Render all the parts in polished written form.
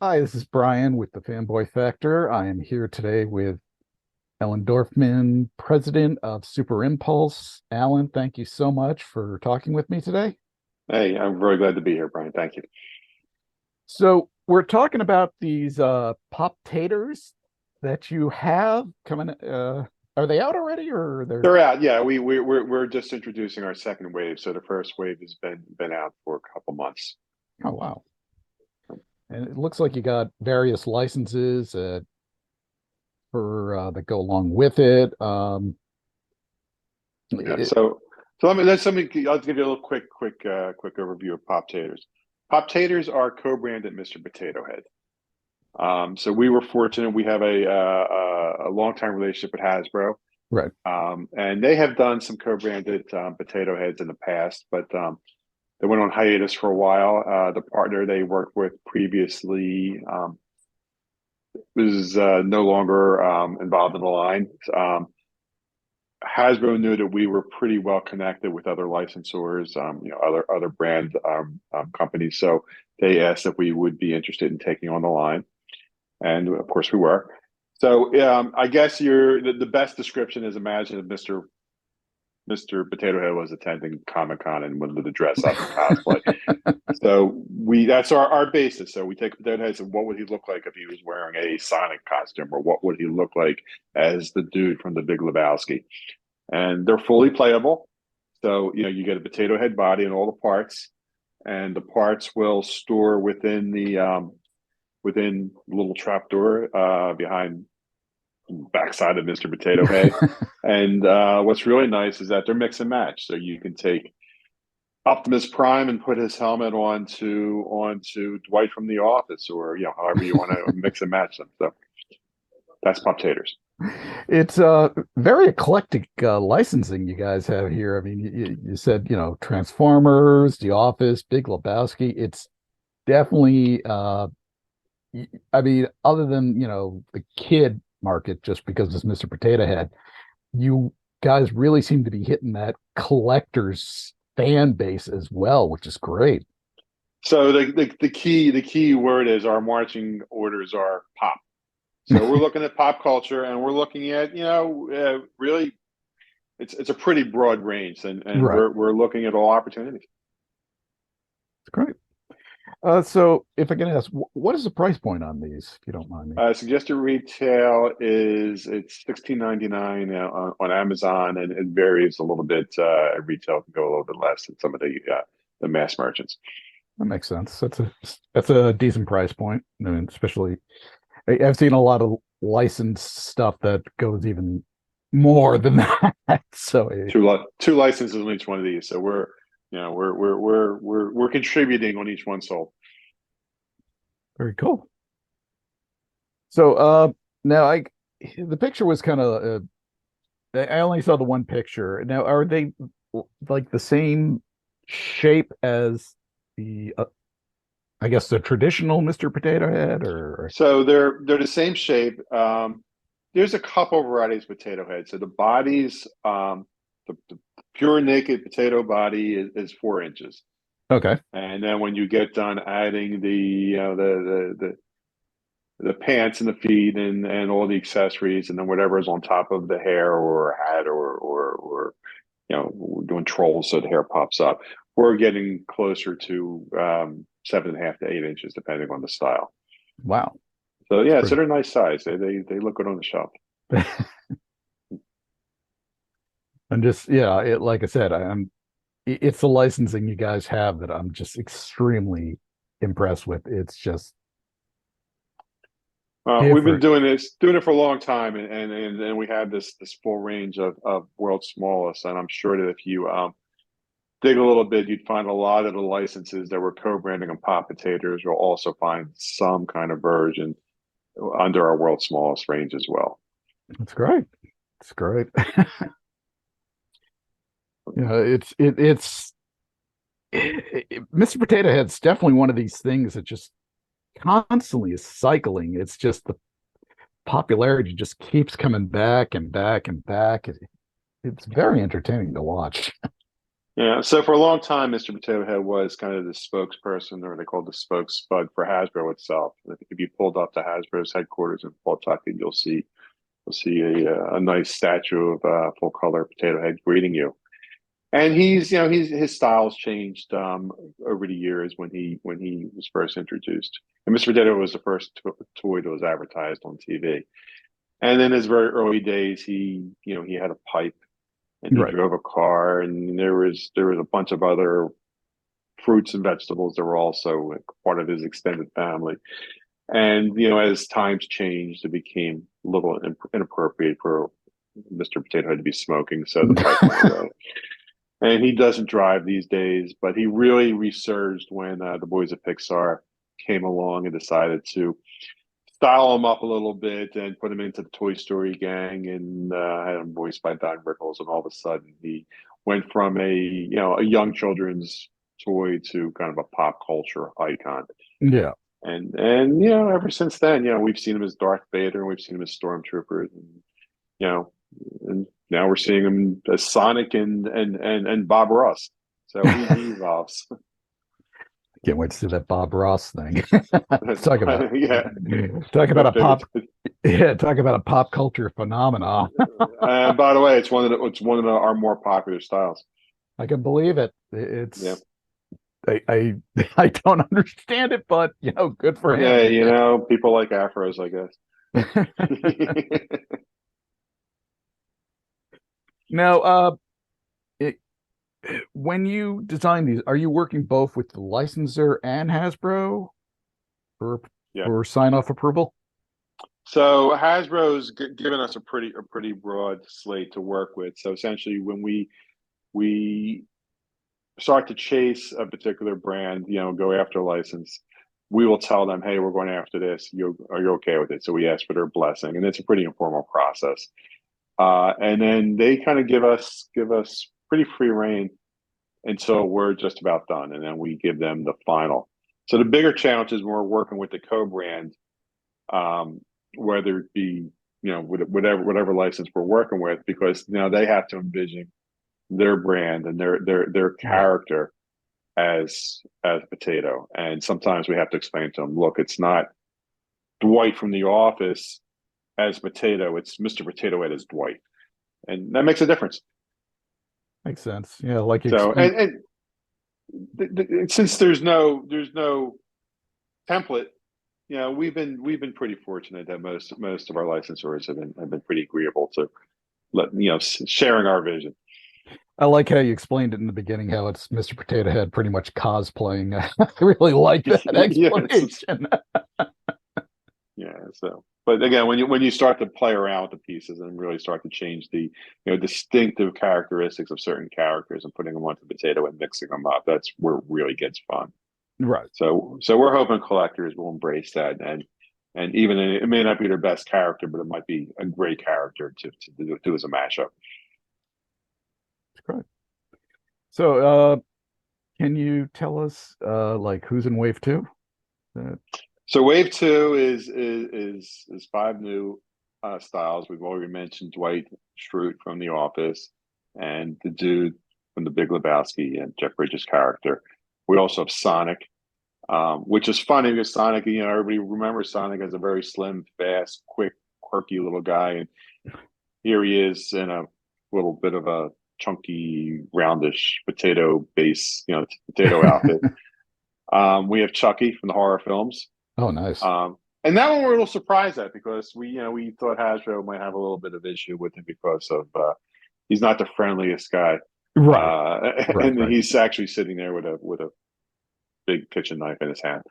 Hi, this is Brian with the Fanboy Factor. I am here today with Ellen Dorfman, president of Super Impulse. Alan, thank you so much for talking with me today. Hey, I'm very glad to be here, Brian. Thank you. So, we're talking about these Poptaters that you have coming. Are they out already, or they're? They're out. Yeah, we're just introducing our second wave. So the first wave has been out for a couple months. Oh, wow. And it looks like you got various licenses for that go along with it. Yeah. It- So let me I'll give you a little quick overview of Poptaters. Poptaters are co-branded Mr. Potato Head. So we were fortunate. We have a long time relationship with Hasbro. right. And they have done some co-branded potato heads in the past, but they went on hiatus for a while. The partner they worked with previously was no longer involved in the line. Hasbro knew that we were pretty well connected with other licensors, other brand companies. So they asked if we would be interested in taking on the line, and of course we were. So I guess the best description is imagine if Mr. Potato Head was attending Comic Con and wanted to dress up and cosplay. So that's our basis. So we take Potato Head and say, what would he look like if he was wearing a Sonic costume, or what would he look like as the dude from the Big Lebowski? And they're fully playable. So you get a Potato Head body and all the parts, and the parts will store within a little trapdoor behind backside of Mr. Potato Head. And what's really nice is that they're mix and match. So you can take Optimus Prime and put his helmet onto Dwight from The Office, or however you want to mix and match them. So that's Pop Taters. It's very eclectic licensing you guys have here. I mean, you said, Transformers, The Office, Big Lebowski. It's definitely I mean, other than, the kid market, just because it's Mr. Potato Head, you guys really seem to be hitting that collector's fan base as well, which is great. So the key word is our marching orders are pop. So we're looking at pop culture, and we're looking at really it's a pretty broad range, and Right. we're looking at all opportunities. It's great. So if I can ask, what is the price point on these, if you don't mind me? Suggested retail is it's 16.99 on Amazon, and it varies a little bit. Retail can go a little bit less than some of the mass merchants. That makes sense. That's a decent price point. I mean, especially I've seen a lot of licensed stuff that goes even more than that. So Two licenses on each one of these, so we're contributing on each one sold. very cool. So now the picture was kind of I only saw the one picture. Now are they like the same shape as the I guess the traditional Mr. Potato Head or So they're the same shape. There's a couple varieties of potato head. So the bodies, the pure naked potato body is 4 inches, okay. and then when you get done adding the pants and the feet and all the accessories, and then whatever is on top of the hair or hat or we're doing trolls so the hair pops up. We're getting closer to 7.5 to 8 inches, depending on the style. Wow. So It's yeah, so pretty they're nice size. They look good on the shelf. I'm just yeah, like I said, it's the licensing you guys have that I'm just extremely impressed with. It's just We've been different. doing it for a long time, and we have this full range of world's smallest. And I'm sure that if you dig a little bit, you'd find a lot of the licenses that were co-branding on Pop Potatoes. You'll also find some kind of version under our world's smallest range as well. It's great. It's great. It's Mr. Potato Head's definitely one of these things that just constantly is cycling. It's just the popularity just keeps coming back and back and back. It's very entertaining to watch. Yeah, so for a long time, Mr. Potato Head was kind of the spokesperson, or they called the spokesbud for Hasbro itself. I think if you pulled up to Hasbro's headquarters in Pawtucket, you'll see a nice statue of full color Potato Head greeting you. And his styles changed over the years when he was first introduced. And Mr. Potato was the first toy that was advertised on TV. And in his very early days, he had a pipe and he Right. drove a car, and there was a bunch of other fruits and vegetables that were also part of his extended family. And as times changed, it became a little inappropriate for Mr. Potato Head to be smoking, so the pipe went away. And he doesn't drive these days, but he really resurged when the boys at Pixar came along and decided to style him up a little bit and put him into the Toy Story gang, and had him voiced by Don Rickles. And all of a sudden, he went from a young children's toy to kind of a pop culture icon. Yeah. And ever since then, we've seen him as Darth Vader and we've seen him as Stormtroopers, and you know, and now we're seeing him as Sonic and Bob Ross. So he evolves. Can't wait to see that Bob Ross thing. Talk about Yeah. talk about a pop yeah, talk about a pop culture phenomenon. And by the way, it's one of our more popular styles. I can believe it. Yeah. It's I I don't understand it, but good for him. Yeah, people like afros, I guess. Now, it, when you design these, are you working both with the licensor and Hasbro for Yeah. for sign off approval? So Hasbro's given us a pretty broad slate to work with. So essentially, when we start to chase a particular brand, go after a license, we will tell them, hey, we're going after this. Are you okay with it? So we ask for their blessing, and it's a pretty informal process. And then they kind of give us pretty free reign until we're just about done, and then we give them the final. So the bigger challenge is when we're working with the co-brand, um, whether it be whatever license we're working with, because they have to envision their brand and their Right. character as Potato. And sometimes we have to explain to them, look, it's not Dwight from The Office as Potato; it's Mr. Potato Head as Dwight, and that makes a difference. Makes sense. Yeah, like you So, explained. and since there's no template, we've been pretty fortunate that most of our licensors have been pretty agreeable to sharing our vision. I like how you explained it in the beginning, how it's Mr. Potato Head pretty much cosplaying. I really like that Yes, explanation. yeah. So, but again, when you start to play around with the pieces and really start to change the distinctive characteristics of certain characters and putting them onto Potato and mixing them up, that's where it really gets fun. Right. So we're hoping collectors will embrace that, and even it may not be their best character, but it might be a great character to do as a mashup. That's great. So, can you tell us, like, who's in wave two? Uh, So wave two is five new styles. We've already mentioned Dwight Schrute from The Office, and the dude from The Big Lebowski, and Jeff Bridges' character. We also have Sonic, which is funny because Sonic, everybody remembers Sonic as a very slim, fast, quick, quirky little guy, and here he is in a little bit of a chunky, roundish potato base, potato outfit. We have Chucky from the horror films. oh, nice. And that one we're a little surprised at, because we thought Hasbro might have a little bit of issue with him because of he's not the friendliest guy, Right. Right. and Right. he's actually sitting there with a big kitchen knife in his hand.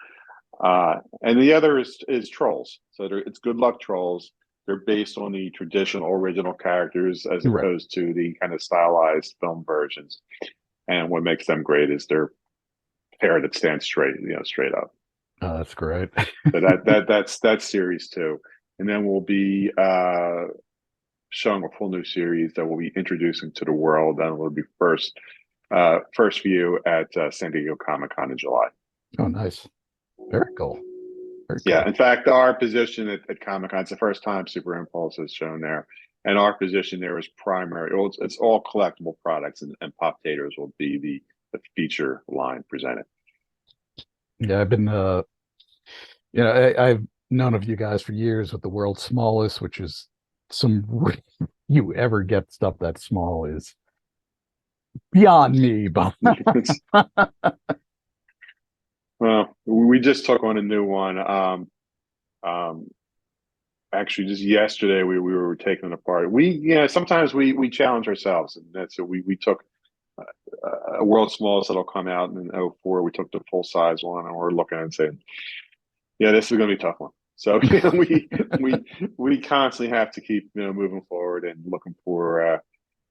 And the other is Trolls. So it's Good Luck Trolls. They're based on the traditional original characters as Right. opposed to the kind of stylized film versions. And what makes them great is their hair that stands straight, straight up. Oh, that's great. So that's series two, and then we'll be showing a full new series that we'll be introducing to the world, and will be first view at San Diego Comic Con in July. Oh, nice. Very cool. Very Yeah, cool. in fact, our position at Comic Con, it's the first time Super Impulse is shown there. And our position there is primary. Well, it's all collectible products, and Poptaters will be the feature line presented. Yeah, I've been I've known of you guys for years with the world's smallest, which is some you ever get stuff that small is beyond me, but Well, we just took on a new one. Um, Actually, just yesterday we were taking it apart. Sometimes we challenge ourselves, and that's we took a world's smallest that'll come out in '04. We took the full size one, and we're looking and saying, yeah, this is going to be a tough one. So we constantly have to keep moving forward and looking for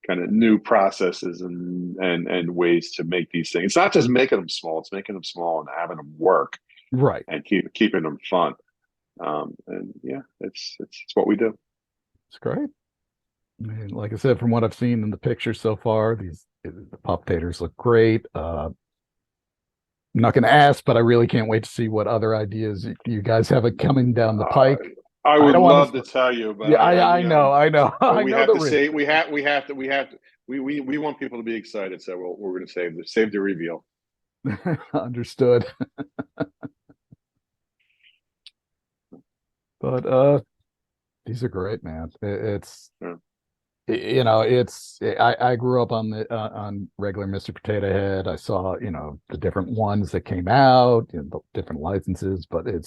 kind of new processes and ways to make these things. It's not just making them small; it's making them small and having them work right. and keeping them fun. And yeah, it's what we do. It's great. I mean, like I said, from what I've seen in the pictures so far, the Poptaters look great. I'm not going to ask, but I really can't wait to see what other ideas you guys have it coming down the Uh, pike. I I would don't want love to. to tell you, but Yeah, I know, I know, but I we know have the to risk. say we have to we want people to be excited. So we're going to save the reveal. Understood. But these are great, man. It's Yeah. it's I grew up on the on regular Mr. Potato Head. I saw the different ones that came out, the different licenses, but it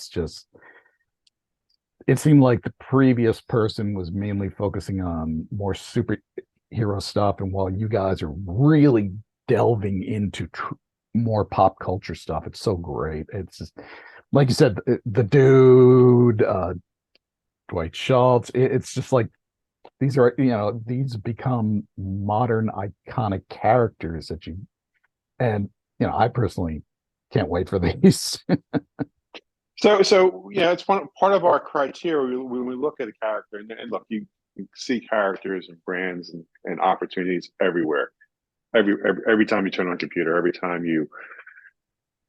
seemed like the previous person was mainly focusing on more superhero stuff, and while you guys are really delving into more pop culture stuff, it's so great. It's just like you said, the dude, Dwight Schultz. It's just like these become modern iconic characters that and I personally can't wait for these. So it's part of our criteria when we look at a character, and look, you see characters and brands and opportunities everywhere. Every time you turn on a computer, every time you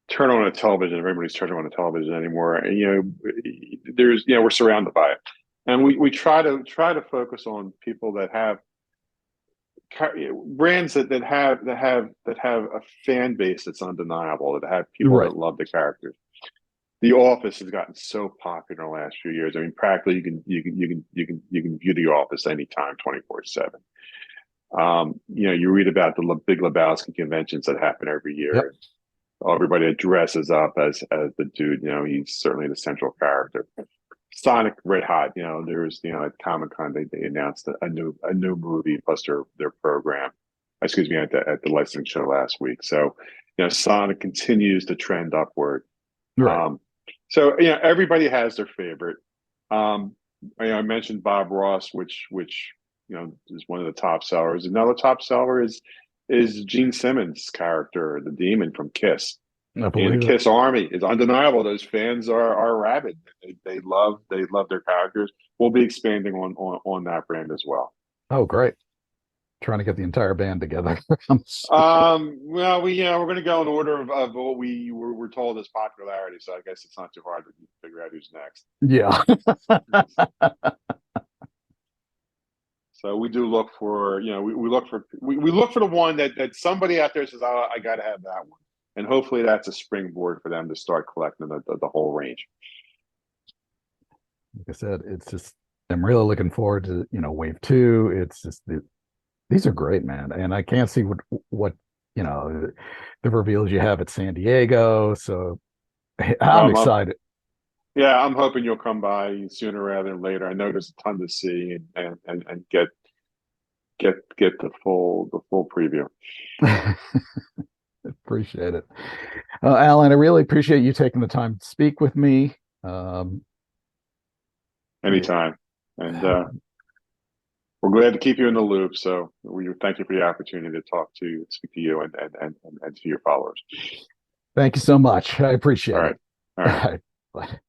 turn on a television, everybody's turning on a television anymore. And there's we're surrounded by it, and we try to focus on people that have brands that have a fan base that's undeniable, that have people Right. that love the characters. The Office has gotten so popular in the last few years. I mean, practically you can view The Office anytime, 24/7. You read about the Big Lebowski conventions that happen every Yep. year. Everybody dresses up as the dude. He's certainly the central character. Sonic Red Hot. There's at Comic Con they announced a new movie plus their program. Excuse me, at the licensing show last week. So Sonic continues to trend upward. Right. Um, so everybody has their favorite. Um, I mentioned Bob Ross, which is one of the top sellers. Another top seller is Gene Simmons' character, the Demon from Kiss. I And the believe it. Kiss Army is undeniable. Those fans are rabid. They love their characters. We'll be expanding on that brand as well. Oh, great. Trying to get the entire band together. Well, we're going to go in order of what we're told is popularity. So I guess it's not too hard to figure out who's next. Yeah. So we do look for, we look for the one that somebody out there says, oh, I got to have that one, and hopefully that's a springboard for them to start collecting the whole range. Like I said, I'm really looking forward to wave two. It's just these are great, man, and I can't see what you know the reveals you have at San Diego. So I'm Um, I'm, excited. yeah, I'm hoping you'll come by sooner rather than later. I know there's a ton to see and get the full preview. Appreciate it. Alan, I really appreciate you taking the time to speak with me. Um, yeah, Anytime. And we're glad to keep you in the loop. So we thank you for the opportunity to speak to you and to your followers. thank you so much. I All appreciate right. it. All All right. right. Bye.